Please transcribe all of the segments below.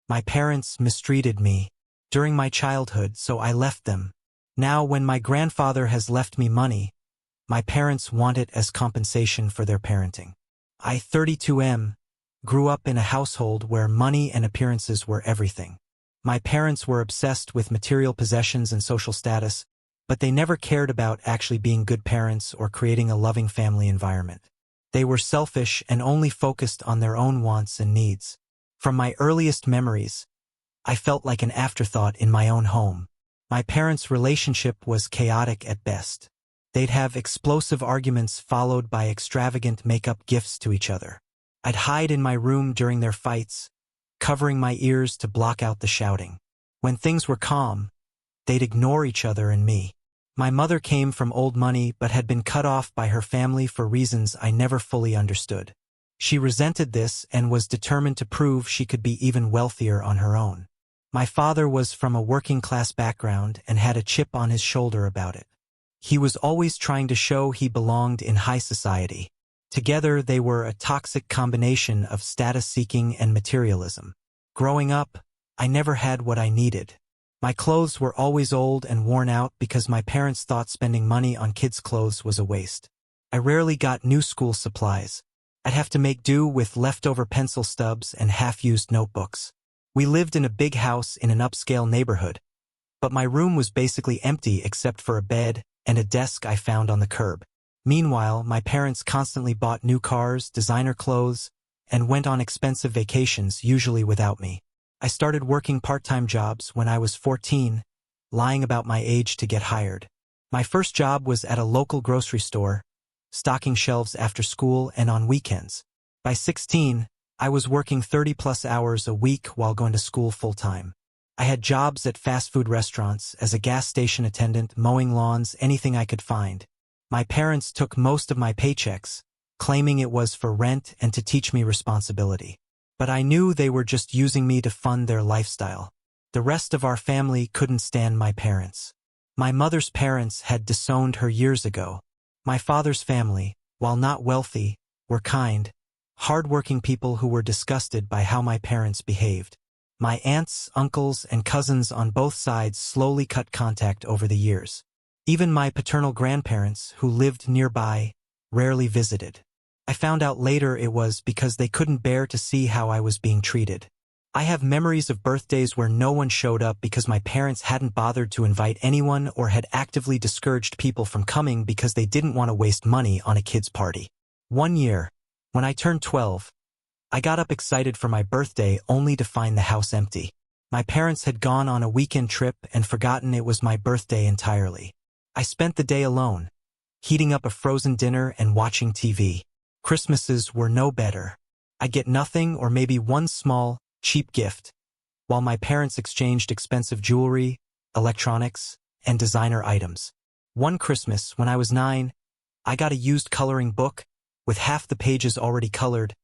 My parents mistreated me during my childhood, so I left them. Now, when my grandfather has left me money, my parents want it as compensation for their parenting. I, 32M, grew up in a household where money and appearances were everything. My parents were obsessed with material possessions and social status, but they never cared about actually being good parents or creating a loving family environment. They were selfish and only focused on their own wants and needs. From my earliest memories, I felt like an afterthought in my own home. My parents' relationship was chaotic at best. They'd have explosive arguments followed by extravagant make-up gifts to each other. I'd hide in my room during their fights, covering my ears to block out the shouting. When things were calm, they'd ignore each other and me. My mother came from old money but had been cut off by her family for reasons I never fully understood. She resented this and was determined to prove she could be even wealthier on her own. My father was from a working-class background and had a chip on his shoulder about it. He was always trying to show he belonged in high society. Together, they were a toxic combination of status-seeking and materialism. Growing up, I never had what I needed. My clothes were always old and worn out because my parents thought spending money on kids' clothes was a waste. I rarely got new school supplies. I'd have to make do with leftover pencil stubs and half-used notebooks. We lived in a big house in an upscale neighborhood, but my room was basically empty except for a bed and a desk I found on the curb. Meanwhile, my parents constantly bought new cars, designer clothes, and went on expensive vacations, usually without me. I started working part-time jobs when I was 14, lying about my age to get hired. My first job was at a local grocery store, stocking shelves after school and on weekends. By 16, I was working 30-plus hours a week while going to school full-time. I had jobs at fast food restaurants, as a gas station attendant, mowing lawns, anything I could find. My parents took most of my paychecks, claiming it was for rent and to teach me responsibility. But I knew they were just using me to fund their lifestyle. The rest of our family couldn't stand my parents. My mother's parents had disowned her years ago. My father's family, while not wealthy, were kind, hard-working people who were disgusted by how my parents behaved. My aunts, uncles, and cousins on both sides slowly cut contact over the years. Even my paternal grandparents, who lived nearby, rarely visited. I found out later it was because they couldn't bear to see how I was being treated. I have memories of birthdays where no one showed up because my parents hadn't bothered to invite anyone or had actively discouraged people from coming because they didn't want to waste money on a kid's party. One year, when I turned 12, I got up excited for my birthday only to find the house empty. My parents had gone on a weekend trip and forgotten it was my birthday entirely. I spent the day alone, heating up a frozen dinner and watching TV. Christmases were no better. I'd get nothing or maybe one small, cheap gift, while my parents exchanged expensive jewelry, electronics, and designer items. One Christmas, when I was 9, I got a used coloring book with half the pages already colored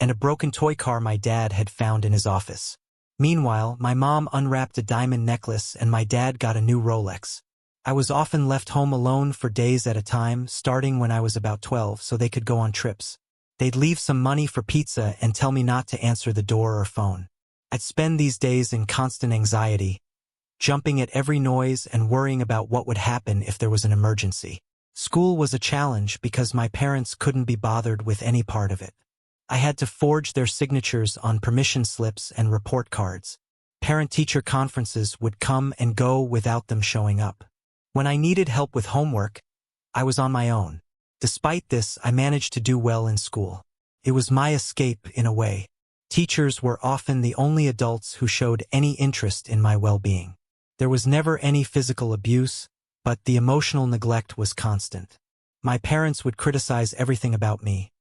and a broken toy car my dad had found in his office. Meanwhile, my mom unwrapped a diamond necklace and my dad got a new Rolex. I was often left home alone for days at a time, starting when I was about 12 so they could go on trips. They'd leave some money for pizza and tell me not to answer the door or phone. I'd spend these days in constant anxiety, jumping at every noise and worrying about what would happen if there was an emergency. School was a challenge because my parents couldn't be bothered with any part of it. I had to forge their signatures on permission slips and report cards. Parent-teacher conferences would come and go without them showing up. When I needed help with homework, I was on my own. Despite this, I managed to do well in school. It was my escape in a way. Teachers were often the only adults who showed any interest in my well-being. There was never any physical abuse, but the emotional neglect was constant. My parents would criticize everything about me.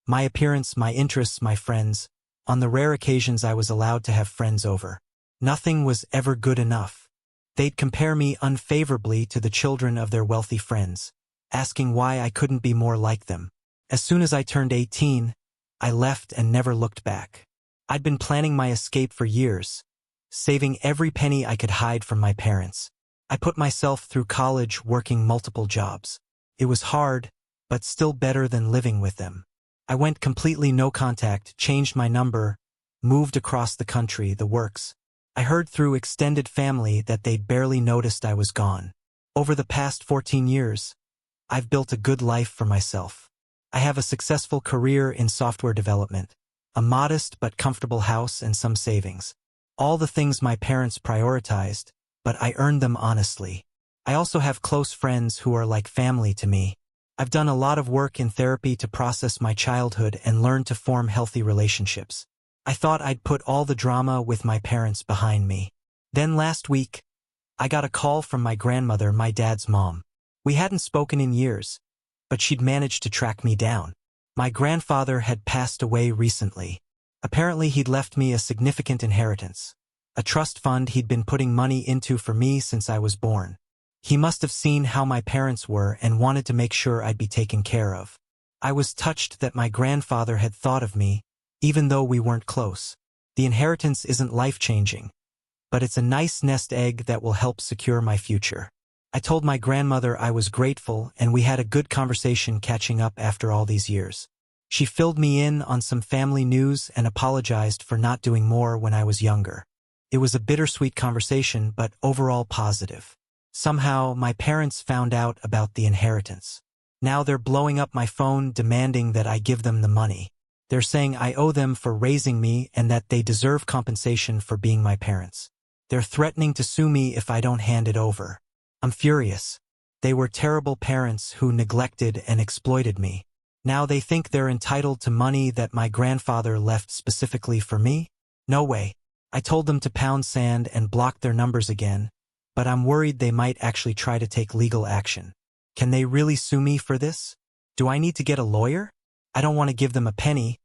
My appearance, my interests, my friends. On the rare occasions I was allowed to have friends over, nothing was ever good enough. They'd compare me unfavorably to the children of their wealthy friends, asking why I couldn't be more like them. As soon as I turned 18, I left and never looked back. I'd been planning my escape for years, saving every penny I could hide from my parents. I put myself through college working multiple jobs. It was hard, but still better than living with them. I went completely no contact, changed my number, moved across the country, the works. I heard through extended family that they'd barely noticed I was gone. Over the past 14 years, I've built a good life for myself. I have a successful career in software development, a modest but comfortable house and some savings. All the things my parents prioritized, but I earned them honestly. I also have close friends who are like family to me. I've done a lot of work in therapy to process my childhood and learn to form healthy relationships. I thought I'd put all the drama with my parents behind me. Then last week, I got a call from my grandmother, my dad's mom. We hadn't spoken in years, but she'd managed to track me down. My grandfather had passed away recently. Apparently he'd left me a significant inheritance, a trust fund he'd been putting money into for me since I was born. He must have seen how my parents were and wanted to make sure I'd be taken care of. I was touched that my grandfather had thought of me, even though we weren't close. The inheritance isn't life-changing, but it's a nice nest egg that will help secure my future. I told my grandmother I was grateful, and we had a good conversation catching up after all these years. She filled me in on some family news and apologized for not doing more when I was younger. It was a bittersweet conversation, but overall positive. Somehow, my parents found out about the inheritance. Now they're blowing up my phone demanding that I give them the money. They're saying I owe them for raising me and that they deserve compensation for being my parents. They're threatening to sue me if I don't hand it over. I'm furious. They were terrible parents who neglected and exploited me. Now they think they're entitled to money that my grandfather left specifically for me? No way. I told them to pound sand and block their numbers again, but I'm worried they might actually try to take legal action. Can they really sue me for this? Do I need to get a lawyer? I don't want to give them a penny,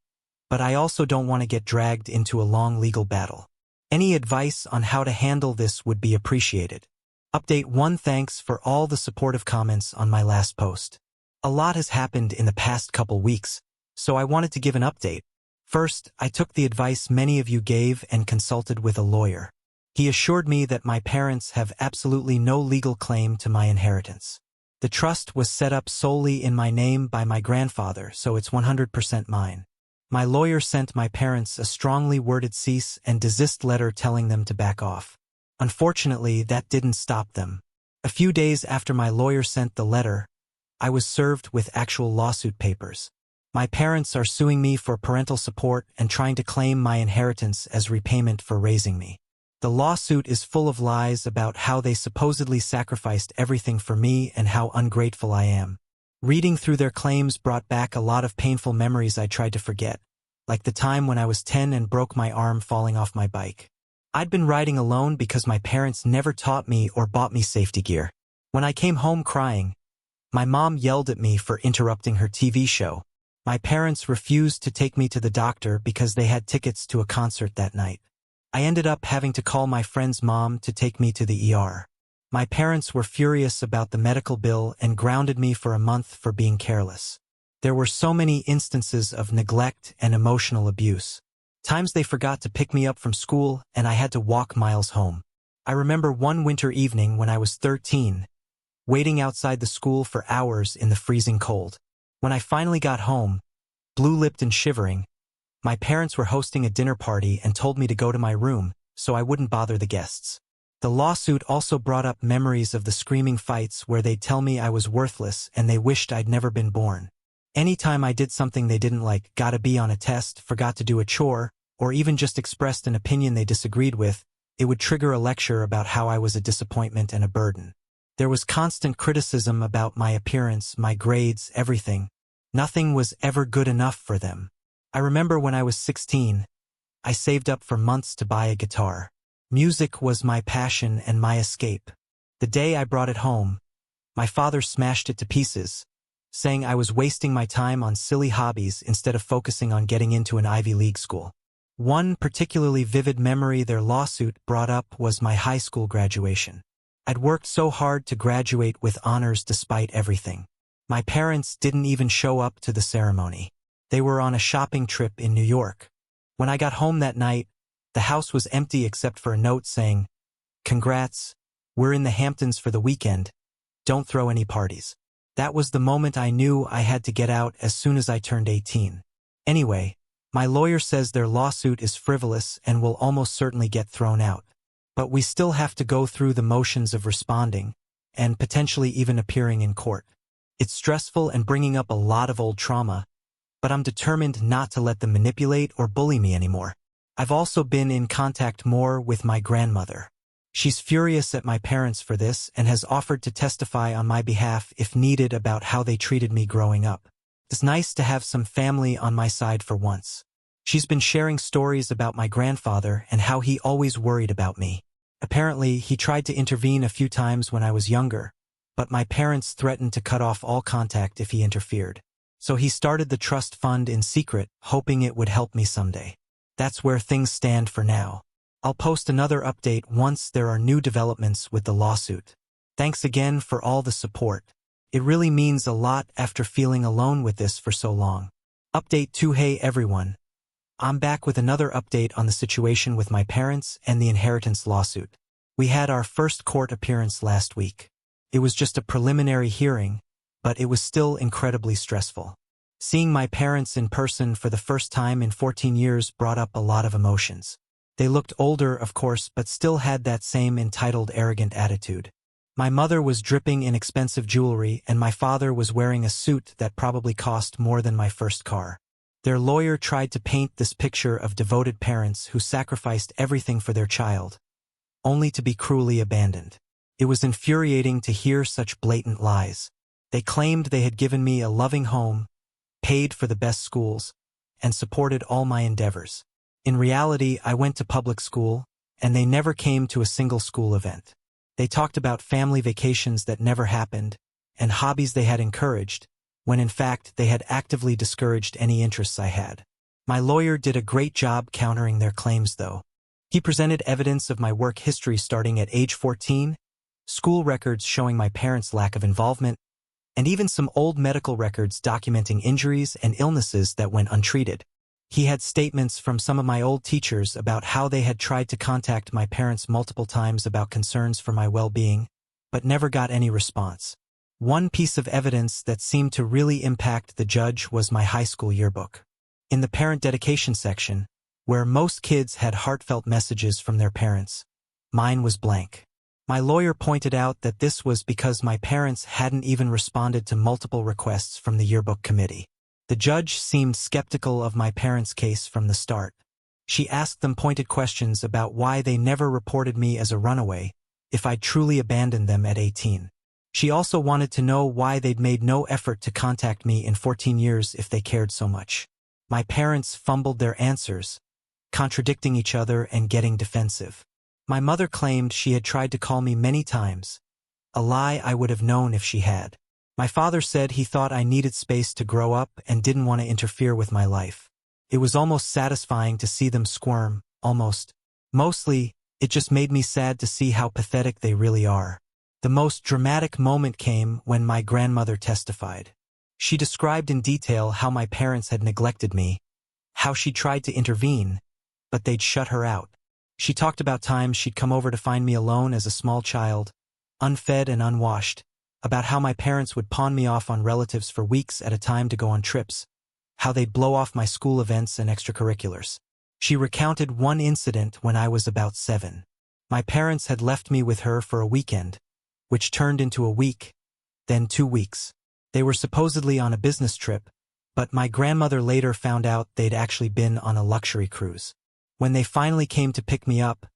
but I also don't want to get dragged into a long legal battle. Any advice on how to handle this would be appreciated. Update 1. Thanks for all the supportive comments on my last post. A lot has happened in the past couple weeks, so I wanted to give an update. First, I took the advice many of you gave and consulted with a lawyer. He assured me that my parents have absolutely no legal claim to my inheritance. The trust was set up solely in my name by my grandfather, so it's 100% mine. My lawyer sent my parents a strongly worded cease and desist letter telling them to back off. Unfortunately, that didn't stop them. A few days after my lawyer sent the letter, I was served with actual lawsuit papers. My parents are suing me for parental support and trying to claim my inheritance as repayment for raising me. The lawsuit is full of lies about how they supposedly sacrificed everything for me and how ungrateful I am. Reading through their claims brought back a lot of painful memories I tried to forget, like the time when I was 10 and broke my arm falling off my bike. I'd been riding alone because my parents never taught me or bought me safety gear. When I came home crying, my mom yelled at me for interrupting her TV show. My parents refused to take me to the doctor because they had tickets to a concert that night. I ended up having to call my friend's mom to take me to the ER. My parents were furious about the medical bill and grounded me for a month for being careless. There were so many instances of neglect and emotional abuse. Times they forgot to pick me up from school and I had to walk miles home. I remember one winter evening when I was 13, waiting outside the school for hours in the freezing cold. When I finally got home, blue-lipped and shivering, my parents were hosting a dinner party and told me to go to my room so I wouldn't bother the guests. The lawsuit also brought up memories of the screaming fights where they'd tell me I was worthless and they wished I'd never been born. Anytime I did something they didn't like, got a B on a test, forgot to do a chore, or even just expressed an opinion they disagreed with, it would trigger a lecture about how I was a disappointment and a burden. There was constant criticism about my appearance, my grades, everything. Nothing was ever good enough for them. I remember when I was 16, I saved up for months to buy a guitar. Music was my passion and my escape. The day I brought it home, my father smashed it to pieces, saying I was wasting my time on silly hobbies instead of focusing on getting into an Ivy League school. One particularly vivid memory their lawsuit brought up was my high school graduation. I'd worked so hard to graduate with honors despite everything. My parents didn't even show up to the ceremony. They were on a shopping trip in New York. When I got home that night, the house was empty except for a note saying, "Congrats, we're in the Hamptons for the weekend. Don't throw any parties." That was the moment I knew I had to get out as soon as I turned 18. Anyway, My lawyer says their lawsuit is frivolous and will almost certainly get thrown out. But we still have to go through the motions of responding, and potentially even appearing in court. It's stressful and bringing up a lot of old trauma, but I'm determined not to let them manipulate or bully me anymore. I've also been in contact more with my grandmother. She's furious at my parents for this and has offered to testify on my behalf if needed about how they treated me growing up. It's nice to have some family on my side for once. She's been sharing stories about my grandfather and how he always worried about me. Apparently, he tried to intervene a few times when I was younger, but my parents threatened to cut off all contact if he interfered. So he started the trust fund in secret, hoping it would help me someday. That's where things stand for now. I'll post another update once there are new developments with the lawsuit. Thanks again for all the support. It really means a lot after feeling alone with this for so long. Update 2. Hey everyone. I'm back with another update on the situation with my parents and the inheritance lawsuit. We had our first court appearance last week. It was just a preliminary hearing, but it was still incredibly stressful. Seeing my parents in person for the first time in 14 years brought up a lot of emotions. They looked older, of course, but still had that same entitled, arrogant attitude. My mother was dripping in expensive jewelry, and my father was wearing a suit that probably cost more than my first car. Their lawyer tried to paint this picture of devoted parents who sacrificed everything for their child, only to be cruelly abandoned. It was infuriating to hear such blatant lies. They claimed they had given me a loving home, paid for the best schools, and supported all my endeavors. In reality, I went to public school, and they never came to a single school event. They talked about family vacations that never happened, and hobbies they had encouraged, when in fact they had actively discouraged any interests I had. My lawyer did a great job countering their claims, though. He presented evidence of my work history starting at age 14, school records showing my parents' lack of involvement, and even some old medical records documenting injuries and illnesses that went untreated. He had statements from some of my old teachers about how they had tried to contact my parents multiple times about concerns for my well-being, but never got any response. One piece of evidence that seemed to really impact the judge was my high school yearbook. In the parent dedication section, where most kids had heartfelt messages from their parents, mine was blank. My lawyer pointed out that this was because my parents hadn't even responded to multiple requests from the yearbook committee. The judge seemed skeptical of my parents' case from the start. She asked them pointed questions about why they never reported me as a runaway if I'd truly abandoned them at 18. She also wanted to know why they'd made no effort to contact me in 14 years if they cared so much. My parents fumbled their answers, contradicting each other and getting defensive. My mother claimed she had tried to call me many times, a lie I would have known if she had. My father said he thought I needed space to grow up and didn't want to interfere with my life. It was almost satisfying to see them squirm, almost. Mostly, it just made me sad to see how pathetic they really are. The most dramatic moment came when my grandmother testified. She described in detail how my parents had neglected me, how she tried to intervene, but they'd shut her out. She talked about times she'd come over to find me alone as a small child, unfed and unwashed, about how my parents would pawn me off on relatives for weeks at a time to go on trips, how they'd blow off my school events and extracurriculars. She recounted one incident when I was about 7. My parents had left me with her for a weekend, which turned into a week, then 2 weeks. They were supposedly on a business trip, but my grandmother later found out they'd actually been on a luxury cruise. When they finally came to pick me up,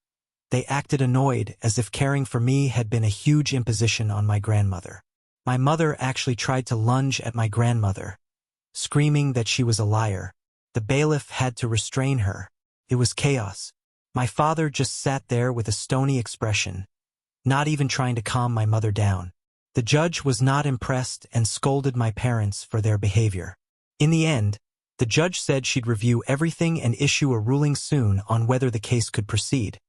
they acted annoyed, as if caring for me had been a huge imposition on my grandmother. My mother actually tried to lunge at my grandmother, screaming that she was a liar. The bailiff had to restrain her. It was chaos. My father just sat there with a stony expression, not even trying to calm my mother down. The judge was not impressed and scolded my parents for their behavior. In the end, the judge said she'd review everything and issue a ruling soon on whether the case could proceed,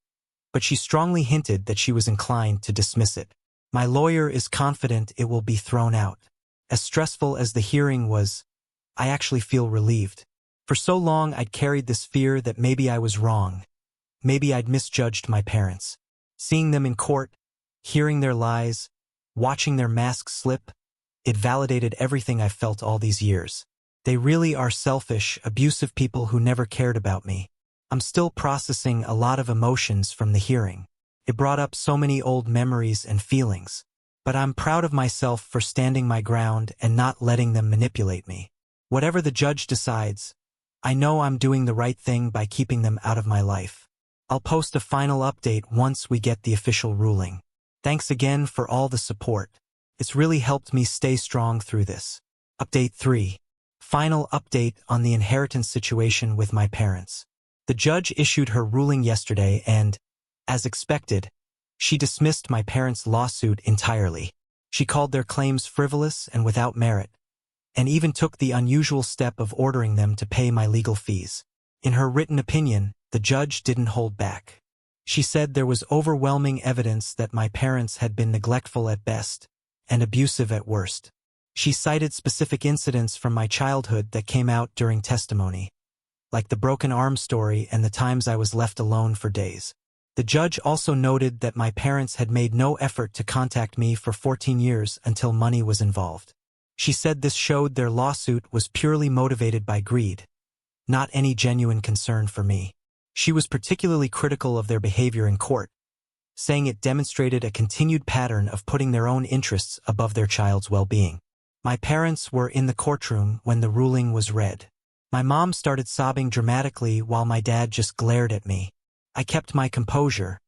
but she strongly hinted that she was inclined to dismiss it. My lawyer is confident it will be thrown out. As stressful as the hearing was, I actually feel relieved. For so long I'd carried this fear that maybe I was wrong. Maybe I'd misjudged my parents. Seeing them in court, hearing their lies, watching their masks slip, it validated everything I've felt all these years. They really are selfish, abusive people who never cared about me. I'm still processing a lot of emotions from the hearing. It brought up so many old memories and feelings. But I'm proud of myself for standing my ground and not letting them manipulate me. Whatever the judge decides, I know I'm doing the right thing by keeping them out of my life. I'll post a final update once we get the official ruling. Thanks again for all the support. It's really helped me stay strong through this. Update 3. Final update on the inheritance situation with my parents. The judge issued her ruling yesterday and, as expected, she dismissed my parents' lawsuit entirely. She called their claims frivolous and without merit, and even took the unusual step of ordering them to pay my legal fees. In her written opinion, the judge didn't hold back. She said there was overwhelming evidence that my parents had been neglectful at best and abusive at worst. She cited specific incidents from my childhood that came out during testimony, like the broken arm story and the times I was left alone for days. The judge also noted that my parents had made no effort to contact me for 14 years until money was involved. She said this showed their lawsuit was purely motivated by greed, not any genuine concern for me. She was particularly critical of their behavior in court, saying it demonstrated a continued pattern of putting their own interests above their child's well-being. My parents were in the courtroom when the ruling was read. My mom started sobbing dramatically while my dad just glared at me. I kept my composure,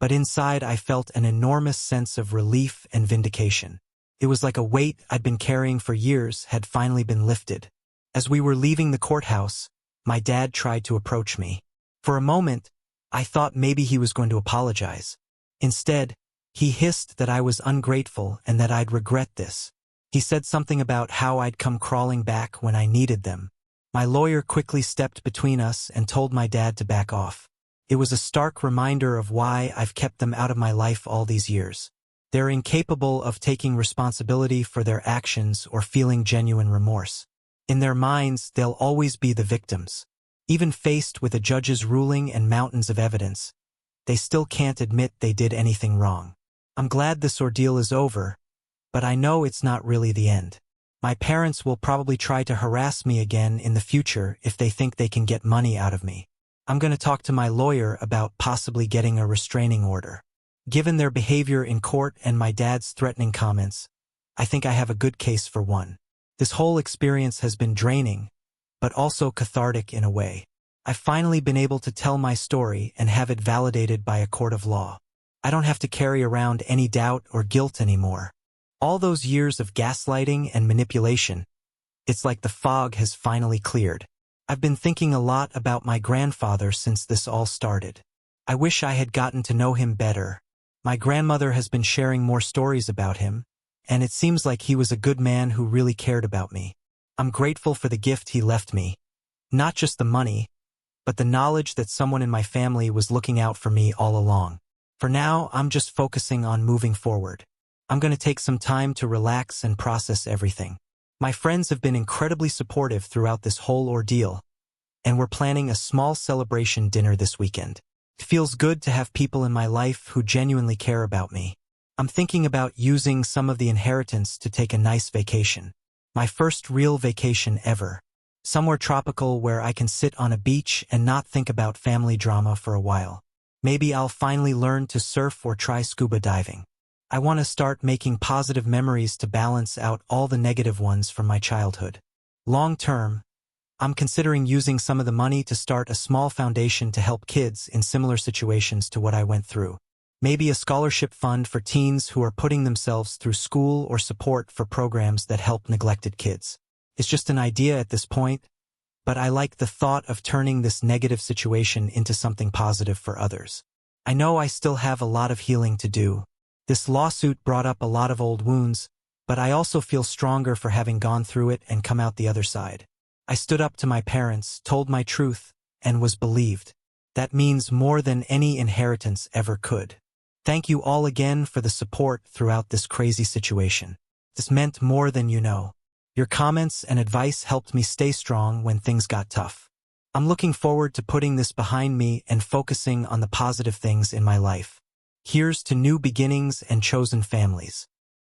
but inside I felt an enormous sense of relief and vindication. It was like a weight I'd been carrying for years had finally been lifted. As we were leaving the courthouse, my dad tried to approach me. For a moment, I thought maybe he was going to apologize. Instead, he hissed that I was ungrateful and that I'd regret this. He said something about how I'd come crawling back when I needed them. My lawyer quickly stepped between us and told my dad to back off. It was a stark reminder of why I've kept them out of my life all these years. They're incapable of taking responsibility for their actions or feeling genuine remorse. In their minds, they'll always be the victims. Even faced with a judge's ruling and mountains of evidence, they still can't admit they did anything wrong. I'm glad this ordeal is over, but I know it's not really the end. My parents will probably try to harass me again in the future if they think they can get money out of me. I'm going to talk to my lawyer about possibly getting a restraining order. Given their behavior in court and my dad's threatening comments, I think I have a good case for one. This whole experience has been draining, but also cathartic in a way. I've finally been able to tell my story and have it validated by a court of law. I don't have to carry around any doubt or guilt anymore. All those years of gaslighting and manipulation, it's like the fog has finally cleared. I've been thinking a lot about my grandfather since this all started. I wish I had gotten to know him better. My grandmother has been sharing more stories about him, and it seems like he was a good man who really cared about me. I'm grateful for the gift he left me. Not just the money, but the knowledge that someone in my family was looking out for me all along. For now, I'm just focusing on moving forward. I'm going to take some time to relax and process everything. My friends have been incredibly supportive throughout this whole ordeal, and we're planning a small celebration dinner this weekend. It feels good to have people in my life who genuinely care about me. I'm thinking about using some of the inheritance to take a nice vacation. My first real vacation ever. Somewhere tropical where I can sit on a beach and not think about family drama for a while. Maybe I'll finally learn to surf or try scuba diving. I want to start making positive memories to balance out all the negative ones from my childhood. Long term, I'm considering using some of the money to start a small foundation to help kids in similar situations to what I went through. Maybe a scholarship fund for teens who are putting themselves through school or support for programs that help neglected kids. It's just an idea at this point, but I like the thought of turning this negative situation into something positive for others. I know I still have a lot of healing to do. This lawsuit brought up a lot of old wounds, but I also feel stronger for having gone through it and come out the other side. I stood up to my parents, told my truth, and was believed. That means more than any inheritance ever could. Thank you all again for the support throughout this crazy situation. This meant more than you know. Your comments and advice helped me stay strong when things got tough. I'm looking forward to putting this behind me and focusing on the positive things in my life. Here's to new beginnings and chosen families.